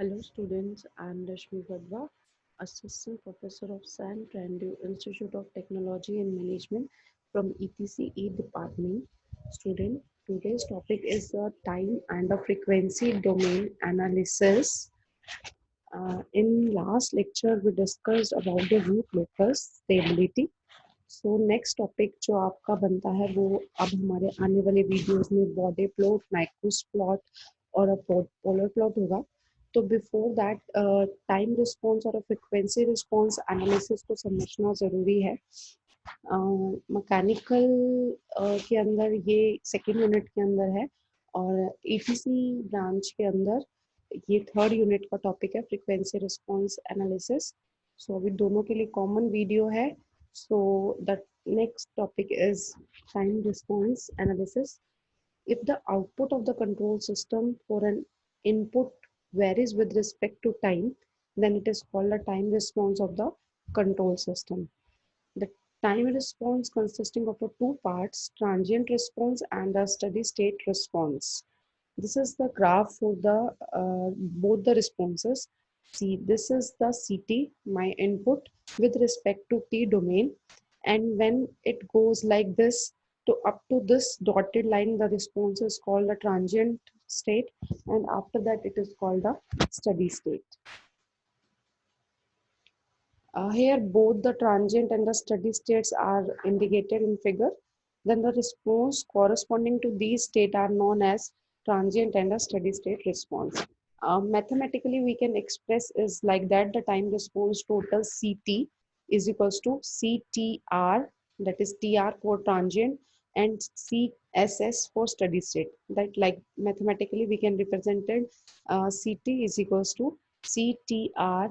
Hello students, I am Rashmi Vadva, Assistant Professor of San Randu Institute of Technology and Management from ETCE Department. Student, today's topic is the time and the frequency domain analysis. In last lecture, we discussed about the root locus stability. So next topic जो आपका बनता है वो अब हमारे आने वाले videos में बॉडी प्लॉट, मैक्रोस प्लॉट और पोलर प्लॉट होगा. तो बिफोर दैट टाइम रिस्पॉन्स और फ्रिक्वेंसी रिस्पॉन्स एनालिसिस को समझना ज़रूरी है. मैकेनिकल के अंदर ये सेकेंड यूनिट के अंदर है और ईटीसी ब्रांच के अंदर ये थर्ड यूनिट का टॉपिक है फ्रीक्वेंसी रिस्पॉन्स एनालिसिस. सो अभी दोनों के लिए कॉमन वीडियो है. So the next topic is time response analysis. If the output of the control system for an input varies with respect to time, then it is called a time response of the control system. The time response consisting of two parts, transient response and a steady state response. This is the graph for the both the responses. See, this is the CT, my input with respect to T domain, and when it goes like this to up to this dotted line, the response is called a transient state, and after that it is called a steady state. Here both the transient and the steady states are indicated in figure. Then the response corresponding to these states are known as transient and a steady state response. Mathematically we can express is like that: the time response total CT is equals to CTR, that is TR for transient and CSS for steady state. That like mathematically we can represent it CT is equals to CTR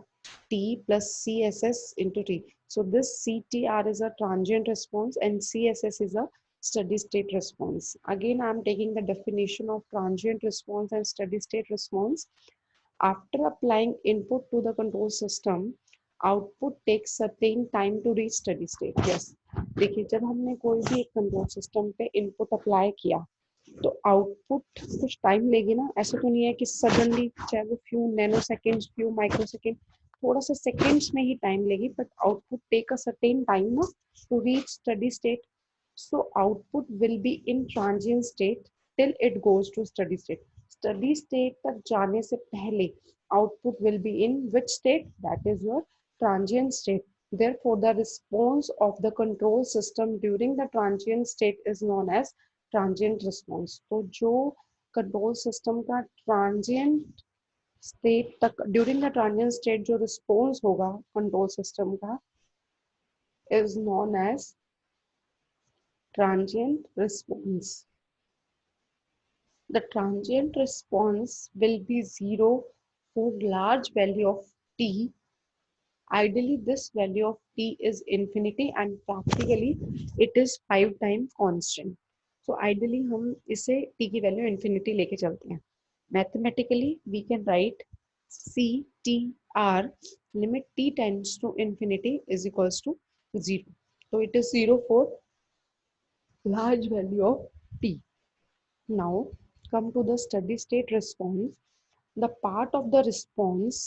T plus CSS into T. So this CTR is a transient response and CSS is a steady state response. Again, I am taking the definition of transient response and steady state response. After applying input to the control system, output takes certain time to reach steady state. Yes. देखिए जब हमने कोई भी एक control system पे input apply किया तो output कुछ टाइम लेगी ना. ऐसा तो नहीं है कि सडनली, चाहे वो few nanoseconds, few microsecond, थोड़ा सा सेकेंड्स में ही टाइम लेगी, but output take a certain time ना to reach steady state. So output will be in transient state till it goes to steady state. Steady state तक जाने से पहले output will be in which state? That is your transient state. Therefore, the response of the control system during the transient state is known as transient response. तो जो control system का transient state तक, during the transient state जो response होगा control system का is known as transient response. The transient response will be zero for large value of t. Ideally, this value of t is infinity and practically it is 5 time constant. So ideally हम इसे t की value infinity लेके चलते हैं. Mathematically we can write c t r limit t tends to infinity is equals to 0. So it is 0 for large value of t. Now come to the steady state response. The part of the response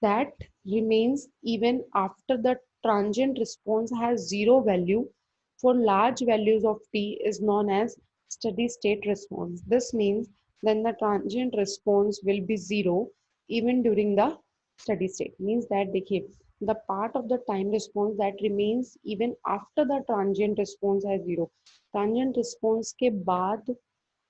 that remains even after the transient response has zero value for large values of t is known as steady state response. This means then the transient response will be zero even during the steady state. Means that देखिए, the part of the time response that remains even after the transient response has zero. Transient response के बाद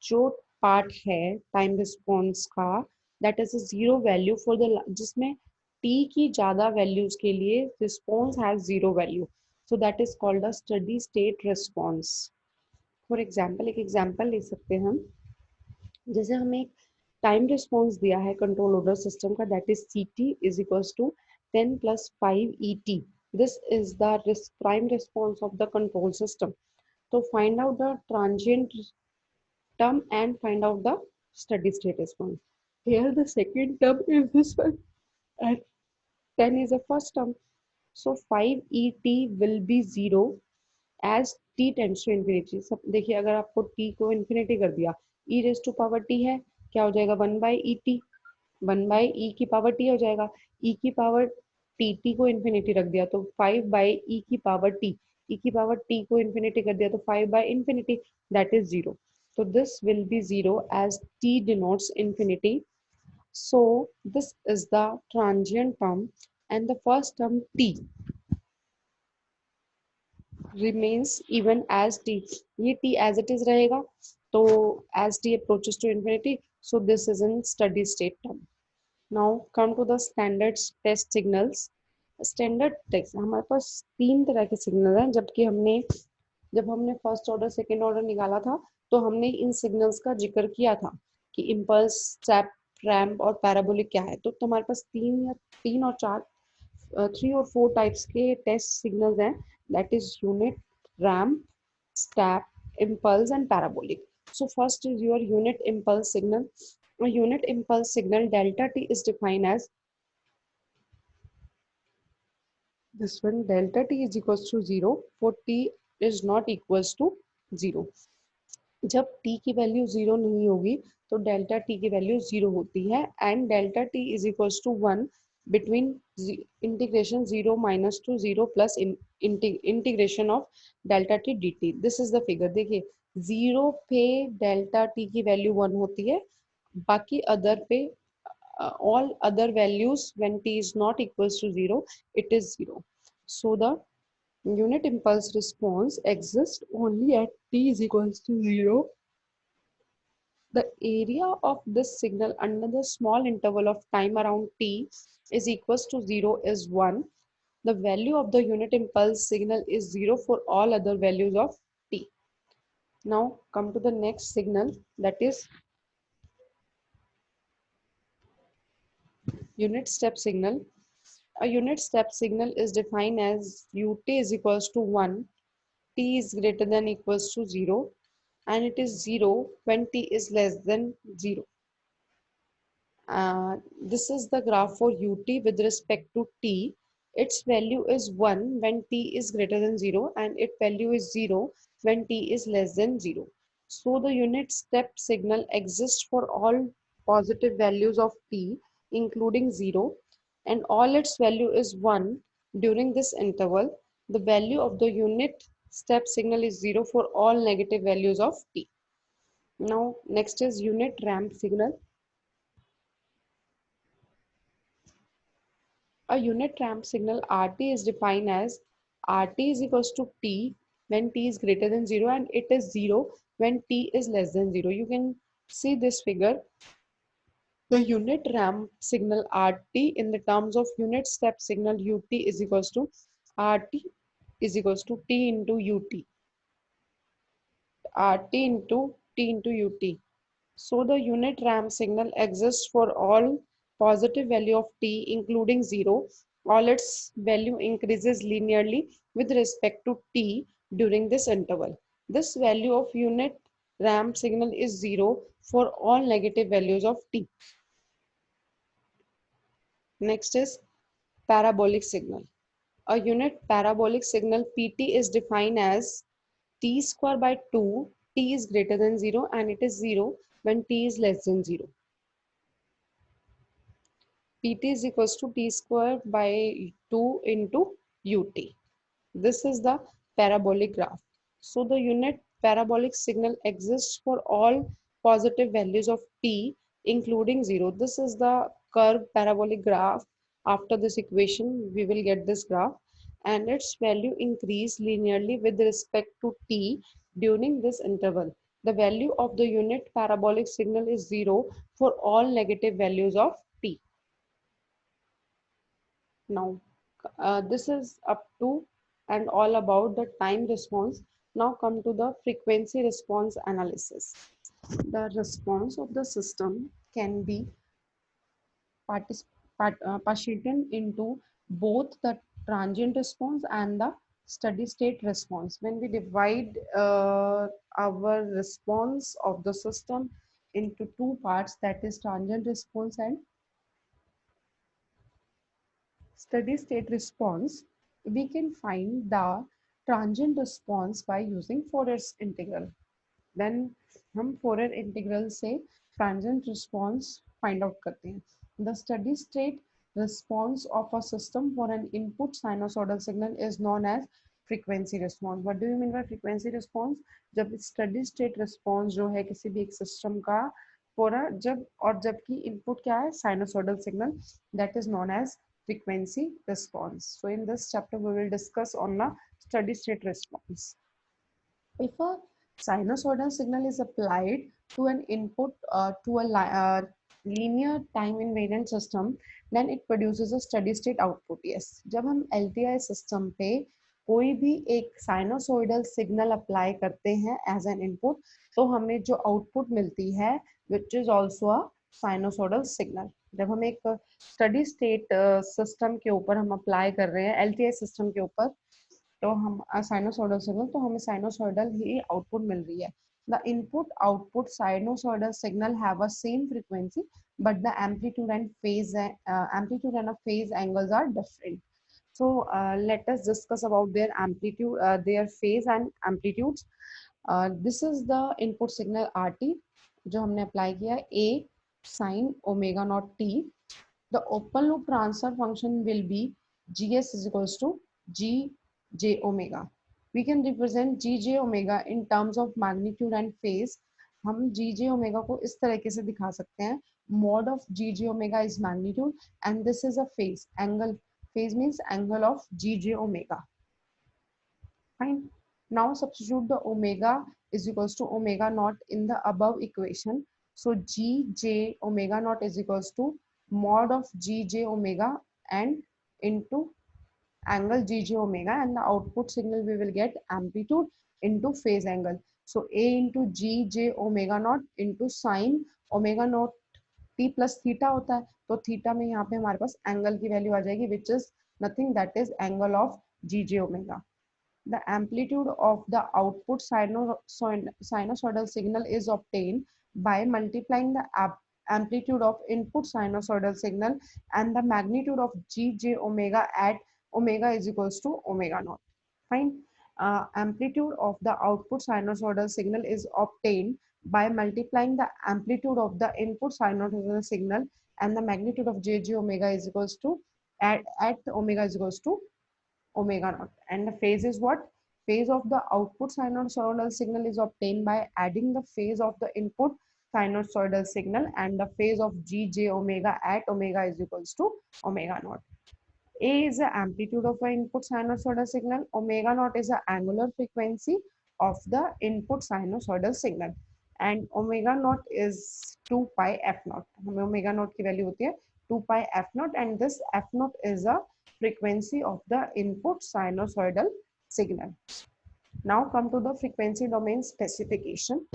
जो part है time response का, that is a zero value for the, जिसमें T की ज्यादा values के लिए response has zero value. So that is called a steady state response. For example, एक एग्जाम्पल ले सकते हैं हम. जैसे हमें एक टाइम रिस्पॉन्स दिया है कंट्रोल ऑर्डर सिस्टम का, that is C T is equals to 10 plus 5 et. This is the prime response of the control system. So find out the transient term and find out the steady state response. Here the second term is this one and 10 is the first term. So 5et will be 0 as t tends to infinity. सब देखिए, अगर आपको t को infinity कर दिया, e raised to power t है, क्या हो जाएगा 1 by et. 1/e⁻t हो जाएगा। e⁻t को इन्फिनिटी रख दिया तो 5/e⁻t, e⁻t को इन्फिनिटी कर दिया तो 5/infinity, that is 0. So this will be 0 as t denotes infinity. So this is the transient term, and the first term t remains even as t. ये t as it is रहेगा, तो as t approaches to infinity, so this is in steady state term. Now come to the standard test signals. Standard test हमारे पास तीन तरह के signal हैं, जब हमने फर्स्ट ऑर्डर सेकेंड ऑर्डर निकाला था तो हमने इन सिग्नल्स का जिक्र किया था कि इम्पल्स, स्टेप, रैम्प और पैराबोलिक क्या है। तो तुम्हारे पास तीन और चार, 3 और 4 टाइप्स के टेस्ट सिग्नल्स हैं, that is unit, ramp, step, impulse and parabolic. So first is your unit impulse signal. A unit impulse signal delta t is defined as this one, delta t is equals to 0 for t is not equals to 0. जब t की value 0 नहीं होगी तो delta t की value 0 होती है, and delta t is equals to 1 between integration 0 minus to 0 plus integration of delta t dt. This is the figure, देखिए 0 पे डेल्टा t की वैल्यू 1 होती है, बाकी अदर पे all other values when t is not equals to 0, it is 0. So the unit impulse response exists only at t is equals to 0. The area of this signal under the small interval of time around t is equals to 0 is 1. The value of the unit impulse signal is 0 for all other values of t. Now come to the next signal, that is unit step signal. A unit step signal is defined as ut is equals to 1, t is greater than equals to 0, and it is 0 when t is less than 0. This is the graph for ut with respect to t. Its value is 1 when t is greater than 0, and its value is 0 when t is less than 0. So the unit step signal exists for all positive values of t including 0, and all its value is 1 during this interval. The value of the unit step signal is 0 for all negative values of t. Now next is unit ramp signal. A unit ramp signal Rt is defined as Rt is equals to t when t is greater than 0, and it is 0 when t is less than 0. You can see this figure. The unit ramp signal Rt in the terms of unit step signal ut is equals to Rt is equals to t into ut. Rt into t into ut. So the unit ramp signal exists for all positive value of t including 0. All its value increases linearly with respect to t during this interval. This value of unit ramp signal is 0 for all negative values of t. Next is parabolic signal. A unit parabolic signal pt is defined as t square by 2, t is greater than 0, and it is 0 when t is less than 0. Pt is equals to t square by 2 into ut. This is the parabolic graph. So the unit parabolic signal exists for all positive values of t including 0. This is the curved parabolic graph. After this equation we will get this graph, and its value increase linearly with respect to t during this interval. The value of the unit parabolic signal is 0 for all negative values of t. Now this is up to and all about the time response. Now come to the frequency response analysis. The response of the system can be partitioned into both the transient response and the steady state response. When we divide our response of the system into two parts, that is transient response and steady state response, we can find the transient response by using Fourier's integral. Then हम Fourier integral से transient response find out करते हैं. The steady state response of a system for an input sinusoidal signal is known as frequency response. What do you mean by frequency response? जब steady state response जो है किसी भी एक system का पूरा जब और जबकि इनपुट क्या है sinusoidal signal, that is known as frequency response. So in this chapter we will discuss on the steady state response. If a sinusoidal signal is applied to an input to a linear time invariant system, then it produces a steady state output. Yes, जब हम LTI system पे कोई भी एक sinusoidal signal apply करते हैं as an input, तो हमें जो output मिलती है, which is also a sinusoidal signal. जब हम एक steady state system के ऊपर हम apply कर रहे हैं LTI system के ऊपर, तो हम साइनोसॉइडल सिग्नल, तो हमें साइनोसॉइडल ही आउटपुट मिल रही है. The input output sinusoidal signal have a same frequency but the amplitude and phase angles are different. So let us discuss about their amplitude, their phase and amplitudes. This is the input signal RT जो हमने apply किया A sin omega naught t. The open loop transfer function will be GS is equals to G j omega. We can represent g j omega in terms of magnitude and phase. हम g j omega को इस तरीके से दिखा सकते हैं. Mod of g j omega is magnitude and this is a phase. Angle, phase means angle of g j omega. Fine. Now substitute the omega is equals to omega naught in the above equation. So g j omega naught is equals to mod of g j omega and into angle gj omega, and the output signal we will get amplitude into phase angle. So a into gj omega naught into sin omega naught t plus theta होता है, तो theta में यहाँ पे हमारे पास angle की value आ जाएगी which is nothing that is angle of gj omega. The amplitude of the output sinusoidal signal is obtained by multiplying the amplitude of input sinusoidal signal and the magnitude of gj omega at omega is equals to omega naught. Fine. Amplitude of the output sinusoidal signal is obtained by multiplying the amplitude of the input sinusoidal signal and the magnitude of jj omega is equals to at omega is equals to omega naught. And the phase is what? Phase of the output sinusoidal signal is obtained by adding the phase of the input sinusoidal signal and the phase of gj omega at omega is equals to omega naught. A is the amplitude of an input sinusoidal signal. Omega naught is the angular frequency of the input sinusoidal signal. And omega naught is 2 pi f naught. हमें omega naught की value होती है 2 pi f naught, and this f naught is the frequency of the input sinusoidal signal. Now come to the frequency domain specification.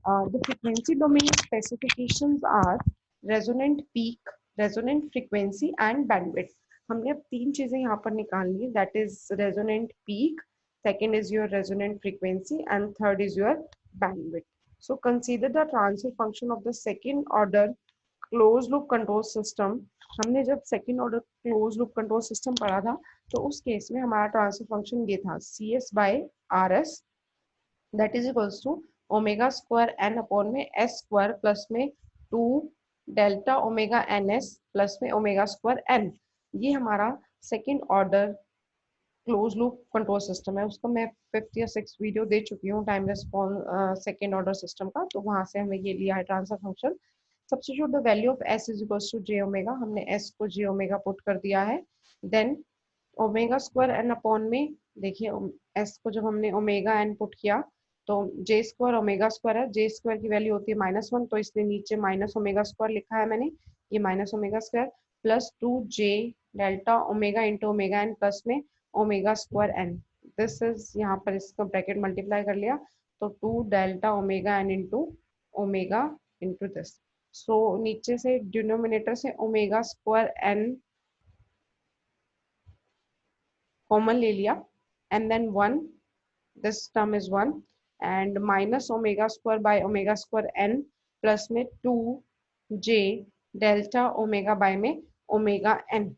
The frequency domain specifications are resonant peak, resonant frequency and bandwidth. हमने अब तीन चीजें यहाँ पर निकाल ली. That is resonant peak, second is your resonant frequency, and third is your bandwidth. So consider the transfer function of the second order closed loop control system. हमने जब second order close loop control system पढ़ा था, तो उस case में हमारा transfer function ये था CS by RS that is equals to omega square n upon में s स्क्वायर प्लस में 2 डेल्टा ओमेगा NS प्लस में ओमेगा स्क्वायर n. ये हमारा second order close loop control system है. उसका मैं 5th या 6th वीडियो दे चुकी हूँ time response second order system का, तो वहां से हमें ये लिया है transfer function. Substitute the value of s is equals to j omega. हमने s को j omega पुट कर दिया है. Then omega square n upon में देखिए s को जब हमने ओमेगा n पुट किया तो j स्क्वायर ओमेगा स्क्वायर है. j स्क्वायर की वैल्यू होती है -1, तो इसलिए नीचे माइनस ओमेगा स्क्वायर लिखा है मैंने. ये minus omega square plus 2j delta omega into omega n plus में omega square n. This is यहाँ पर इसका ब्रैकेट मल्टीप्लाई कर लिया तो 2 delta omega n into omega into this. So नीचे से डिनोमिनेटर से ओमेगा स्क्वायर n कॉमन ले लिया and then 1, this term is 1 and minus omega square by omega square n plus में 2j डेल्टा ओमेगा बाय में omega n.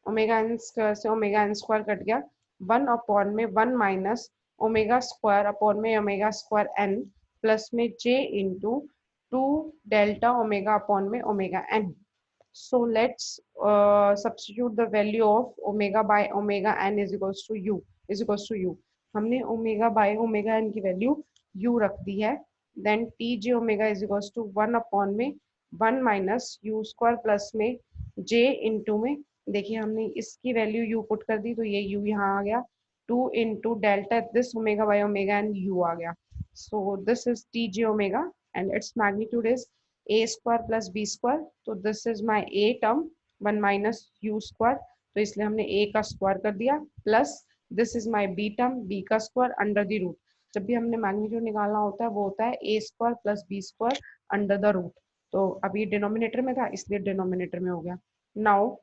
Omega n square से omega n square cut गया. 1 upon में 1 minus omega square upon में omega square n plus में j into 2 delta omega upon में omega n. So let's substitute the value of omega by omega n is equals to u is equals to u. हमने omega by omega n की value u रख दी है. Then t j omega is equals to 1 upon में 1 minus u square plus में j into में, देखिए हमने इसकी वैल्यू u पुट कर दी तो ये u यहाँ आ गया, 2 into delta this omega by omega and u आ गया. So this is t j omega and its magnitude is a square plus B square. तो this is my A term 1 minus U square, तो इसलिए हमने A का square कर दिया, plus this is my B term B का square under the root. जब भी हमने मैग्नीट्यूड निकालना होता है वो होता है A square plus B square under the root. तो अभी डिनोमिनेटर में था इसलिए डिनोमिनेटर में हो गया. Now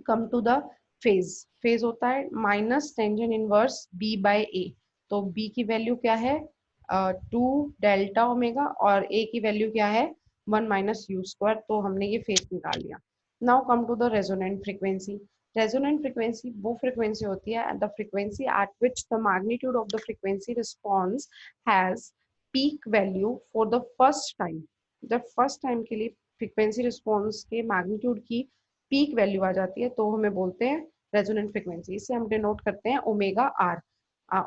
come to the phase. Phase होता है minus tangent inverse B by A. तो बी की वैल्यू क्या है 2 डेल्टा ओमेगा और ए की वैल्यू क्या है 1 माइनस यू स्क्वायर. तो हमने ये फेज निकाल लिया. Now come to the resonant frequency. Resonant frequency वो फ्रीक्वेंसी होती है the frequency at which the magnitude of the frequency response has peak value for the first time. जब फर्स्ट टाइम के लिए फ्रीक्वेंसी रिस्पॉन्स के magnitude की peak value आ जाती है तो हमें बोलते हैं रेजोनेंट फ्रीक्वेंसी. इसे हम डिनोट करते हैं ओमेगा आर.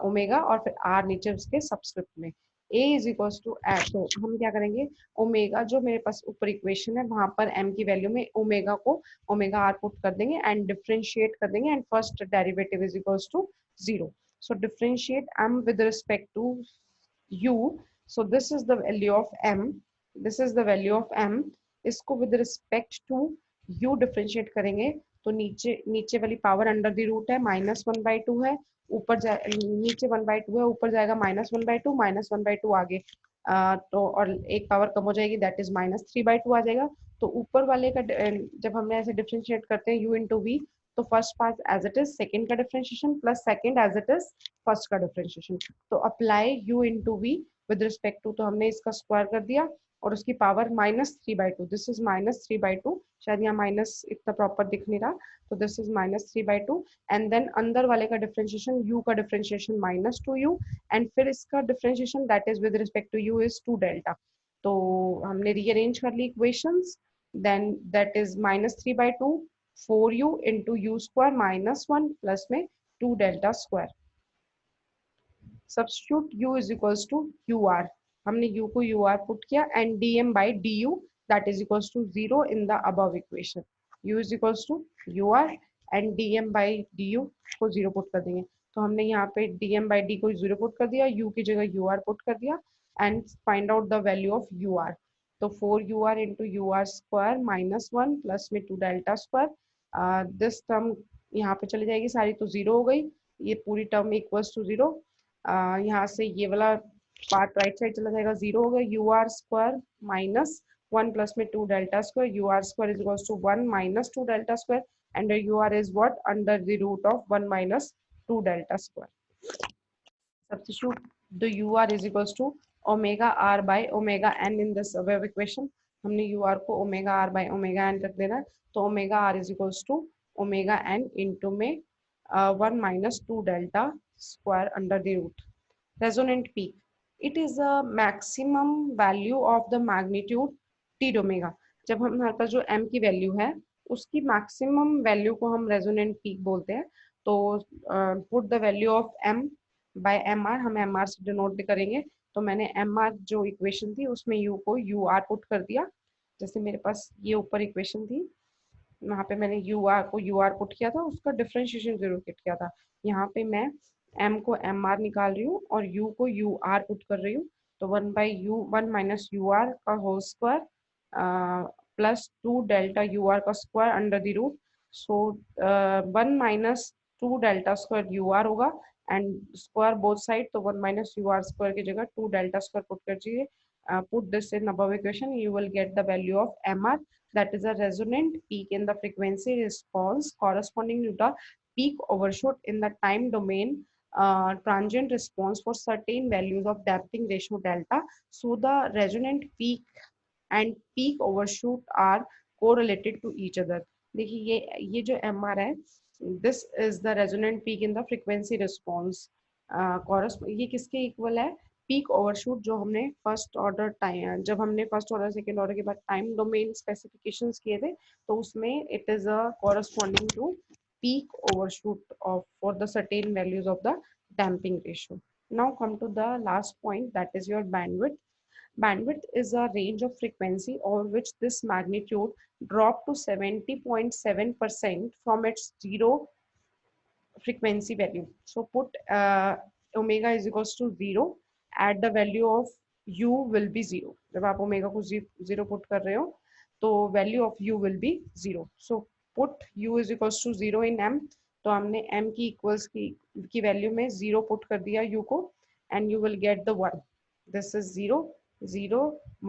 ओमेगा और फिर आर नीचे उसके सबस्क्रिप्ट में. ए इज इक्वल्स टू एट. तो हम क्या करेंगे ओमेगा जो मेरे पास ऊपर इक्वेशन है वहां पर एम की वैल्यू में ओमेगा को ओमेगा आर पुट कर देंगे एंड डिफरेंशिएट कर देंगे and first derivative is equals to 0. So differentiate M with respect to u. So this is the value of m. This is the value of m. इसको with respect to u differentiate करेंगे तो नीचे नीचे वाली power under the root है -1/2 है, ऊपर जाए नीचे 1/2 है, ऊपर जाएगा -1/2 -1/2 आगे तो और एक पावर कम हो जाएगी दैट इज -3/2 आ जाएगा. तो ऊपर वाले का जब हमने ऐसे डिफरेंशिएट करते हैं u इंटू वी तो first part as it is, second का differentiation plus second as it is first का डिफरेंशिएशन. तो apply u into V with respect to, तो हमने इसका स्क्वायर कर दिया और उसकी पावर -3/2. This is -3/2. शायद यहाँ माइनस इतना प्रॉपर दिख नहीं रहा तो दिस इज -3/2. एंड देन अंदर वाले का डिफरेंशिएशन u का डिफरेंशिएशन -2u एंड फिर इसका differentiation that is with respect to u is 2 delta. तो हमने रीअरेंज कर ली equations. Then that is -3/2 4u into U square -1 plus में 2 delta square. Substitute u is equals to U R. हमने u को U R put किया and dm by du that is equals to 0 in the above equation. u is equals to ur and dm by du को 0 put कर देंगे. तो हमने यहाँ पे dm by d को 0 पुट कर दिया, u की जगह ur पुट कर दिया and find out the value of ur. तो 4ur into U R square -1 plus में 2 डेल्टा स्क्वायर. दिस टर्म यहाँ पे चली जाएगी सारी तो 0 हो गई, ये पूरी टर्म इक्वल्स टू 0. यहाँ से ये वाला पार्ट राइट साइड चला जाएगा 0 हो गया. यू आर स्क्वायर -1 प्लस में 2 delta square U R square is equals to 1 minus 2 delta square and U R is what under the root of 1 minus 2 delta square. Substitute the ur is equals to omega r by omega n in this above equation. हमने ur को omega r by omega n रख देना है तो omega r is equals to omega n into में 1 minus 2 delta square under the root. Resonant peak. It is a maximum value of the magnitude t omega. जब हमारे पास जो m की value है उसकी मैक्सिमम वैल्यू को हम रेजोनेंट पीक बोलते हैं. तो put the value of m बाय एम आर, हम एम आर से डिनोट भी करेंगे. तो मैंने एम आर जो इक्वेशन थी उसमें यू को यू आर पुट कर दिया. जैसे मेरे पास ये ऊपर इक्वेशन थी वहाँ पे मैंने यू आर को यू आर पुट किया था, उसका डिफरेंशिएशन जरूर किया था. यहाँ पे मैं एम को एम आर निकाल रही हूँ और यू को यू आर पुट कर रही हूँ. तो 1 माइनस यू आर का whole square plus 2 delta U R का square under the root. So 1 minus 2 delta square U R होगा एंड स्क्वायर बोथ साइड. तो 1 माइनस यू आर स्क्वायर की जगह 2 डेल्टा स्क्वायर पुट कर दीजिए. Put this in above equation, you will get the value of mr, that is a resonant peak in the frequency response corresponding to the peak overshoot in the time domain transient response for certain values of damping ratio delta. So the resonant peak and peak overshoot are correlated to each other. देखिए ये जो mr है this is the resonant peak in the frequency response. ये किसके equal है peak overshoot जो हमने first order time, जब हमने फर्स्ट ऑर्डर सेकेंड ऑर्डर के बाद टाइम डोमेन स्पेसिफिकेशंस किए थे, तो उसमें it is a corresponding to peak overshoot of for the certain values of the damping ratio. Now come to the last point, that is your bandwidth. Bandwidth is a range of frequency over which this magnitude drop to 70.7% from its zero frequency value. So put omega is equals to 0 at the value of u will be 0. जब आप omega को 0 put कर रहे हो तो value of u will be 0. So put u is equals to 0 in m. तो हमने m की इक्वल्स की वैल्यू में 0 पुट कर दिया u को, and you will get the 1. This is 0, 0,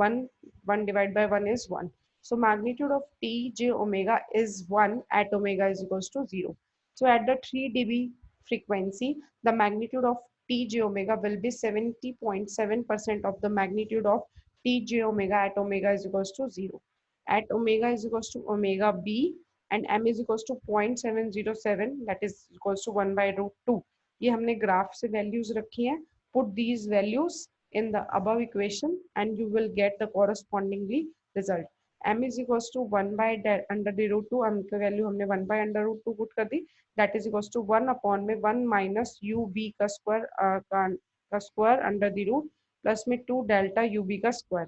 1, 1 divided by 1 is 1. So magnitude of t j omega is 1 at omega is equals to 0. So at the 3 dB frequency, the magnitude of Tj omega will be 70.7% of the magnitude of Tj omega at omega is equals to 0. At omega is equals to omega b and m is equals to 0.707, that is equals to 1 by root 2. ये हमने graph से values रखी हैं. Put these values in the above equation and you will get the correspondingly result. M is equals to 1 by under the root 2. m की value हमने 1 by under root 2 put कर दी. That is equals to 1 upon में 1 minus ub का square under the root plus में 2 delta ub का square.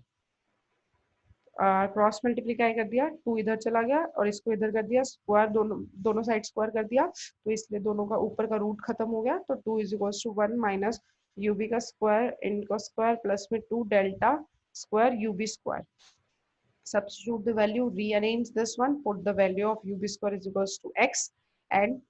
Cross multiply कर दिया, 2 इधर चला गया और इसको इधर कर दिया स्क्वायर, दोनों साइड स्क्वायर कर दिया, तो इसलिए दोनों का ऊपर का रूट खत्म हो गया. तो 2 is equals to 1 minus ub का स्क्वायर इनका स्क्वायर प्लस में 2 delta square ub square. Substitute the value, rearrange this one, put the value of ub square is equals to x, and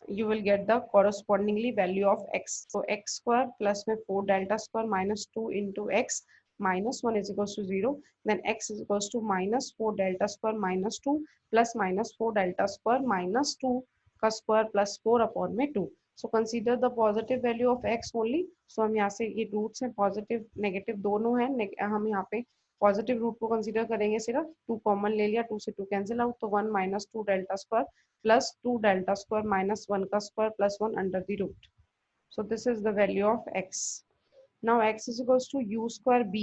you will get the correspondingly value of x. So x square plus में 4 delta square minus 2 into x minus 1 is equals to 0. Then x is equals to minus 4 delta square minus 2 plus minus 4 delta square minus 2 का square plus 4 upon में 2. So consider the positive value of x only. So हम यहाँ से ये roots हैं, positive negative दोनों हैं. हम यहाँ पे पॉजिटिव रूट को कंसीडर करेंगे, सिर्फ 2 कॉमन ले लिया, 2 से 2 कैंसिल आउट, तो 1 minus 2 delta square plus 2 delta square minus 1 का square plus 1 under the root. So this is the value of x. Now x is equals to u square b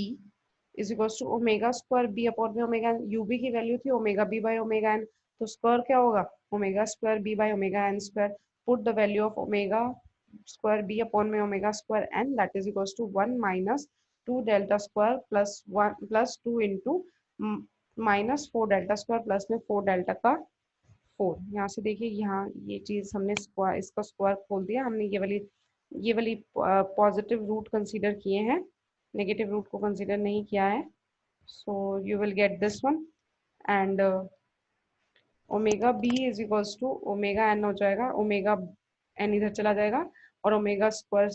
is equals to omega square b upon में omega n. ub की value थी omega b by omega n, तो square क्या होगा omega square b by omega n square. Put the value of omega square b upon में omega square n, that is equals to 1 minus 2 delta square plus 1 plus 2 into minus 4 delta square plus में 4 delta का 4. यहाँ से देखिए, यहाँ ये चीज हमने स्क्वायर, इसका स्क्वायर खोल दिया हमने, ये वाली पॉजिटिव रूट कंसीडर किए हैं, नेगेटिव रूट को कंसीडर नहीं किया है. So you will get this one, and omega B is equals to omega N हो जाएगा, ओमेगा एन इधर चला जाएगा और ओमेगा स्क्वायर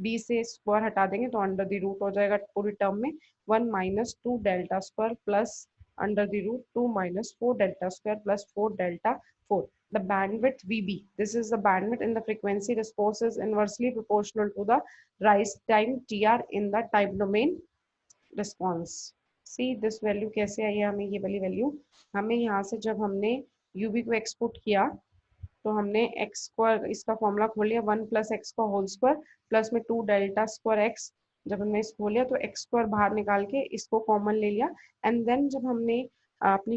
बी से स्क्वायर हटा देंगे तो अंडर द रूट हो जाएगा पूरी टर्म में 1 minus 2 delta square plus under the root 2 minus 4 delta square plus 4 delta 4. The bandwidth VB, this is the bandwidth in the frequency response, is inversely proportional to the rise time TR in the time domain response. See this value कैसे आई है हमें, ये वाली value हमें यहाँ से जब हमने UB को एक्सपोर्ट किया तो हमने एक्स स्क्वायर इसका फॉर्मूला खोल लिया, 1 प्लस एक्स का होल स्क्वायर प्लस में 2 डेल्टा स्क्वायर एक्स. जब हमने इसको लिया तो एक्स स्क्वायर बाहर निकाल के इसको कॉमन ले लिया, एंड देन जब हमने अपनी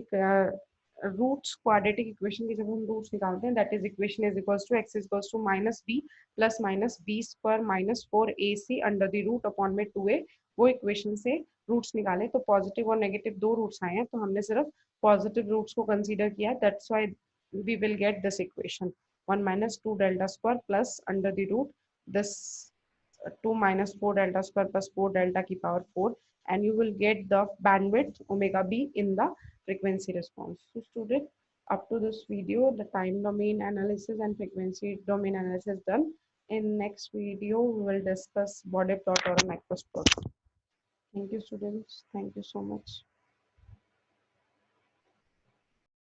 रूट्स क्वाड्रेटिक इक्वेशन की जब हम रूट्स निकालते हैं, that is equation is equals to X is equals to minus B plus minus B square minus 4ac under the root upon में 2a. वो इक्वेशन से रूट्स निकाले तो पॉजिटिव और नेगेटिव दो रूट्स आए हैं, तो हमने सिर्फ पॉजिटिव रूट्स को कंसीडर किया. That's why we will get this equation, 1 minus 2 delta square plus under the root this 2 minus 4 delta square plus 4 delta की power 4, and you will get the bandwidth omega b in the frequency response. So student, up to this video the time domain analysis and frequency domain analysis done. In next video we will discuss body plot or macros plot. Thank you students, thank you so much.